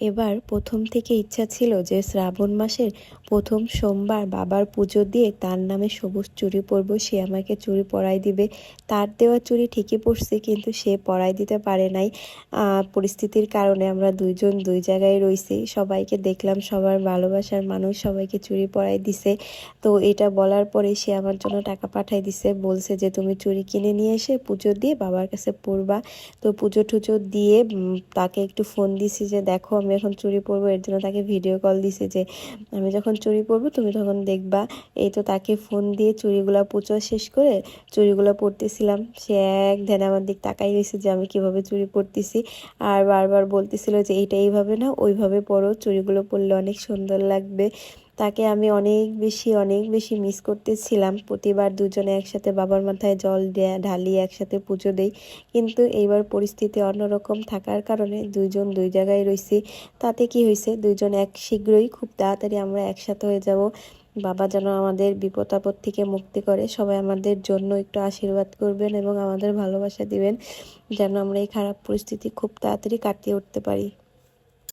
এবার প্রথম থেকে ইচ্ছা ছিল যে শ্রাবণ মাসের প্রথম সোমবার বাবার পুজো দিয়ে তার নামে সবুজ চুড়ি পরবো, সে আমাকে চুড়ি পরাই দিবে। তার দেওয়া চুড়ি ঠিকই পরছি, কিন্তু সে পরাই দিতে পারে নাই। পরিস্থিতির কারণে আমরা দুইজন দুই জায়গায় রইছি। সবাইকে দেখলাম, সবার ভালোবাসার মানুষ সবাইকে চুড়ি পরাই দিছে। তো এটা বলার পরে সে আমার জন্য টাকা পাঠাই দিছে, বলছে যে তুমি চুড়ি কিনে নিয়ে এসে পুজো দিয়ে বাবার কাছে পরবা। তো পুজো টুজো দিয়ে তাকে একটু ফোন দিছি যে দেখো আমি এখন চুড়ি পরবো, এর জন্য তাকে ভিডিও কল দিছি যে আমি যখন চুড়ি পরবো তুমি তখন দেখবা। এই তো তাকে ফোন দিয়ে চুড়িগুলো পুজো শেষ করে চুড়িগুলো পরতেছিলাম। সে এক ধ্যান আমার দিক তাকাই রয়েছে যে আমি কিভাবে চুড়ি পরতেছি, আর বারবার বলতেছিল যে এইটা এইভাবে না ওইভাবে পরো, চুড়িগুলো পরলে অনেক সুন্দর লাগবে। তাকে আমি অনেক বেশি মিস করতেছিলাম। প্রতিবার দুজনে একসাথে বাবার মাথায় জল ঢালি, একসাথে পুজো দেই। কিন্তু এইবার পরিস্থিতি অন্যরকম থাকার কারণে দুইজন দুই জায়গায় রইছি। তাতে কি হয়েছে, দুইজন শীঘ্রই খুব তাড়াতাড়ি আমরা একসাথে হয়ে যাব। বাবা যেন আমাদের বিপদ আপদ থেকে মুক্তি করে। সবাই আমাদের জন্য একটু আশীর্বাদ করবেন এবং আমাদের ভালোবাসা দিবেন, যেন আমরা এই খারাপ পরিস্থিতি খুব তাড়াতাড়ি কাটিয়ে উঠতে পারি।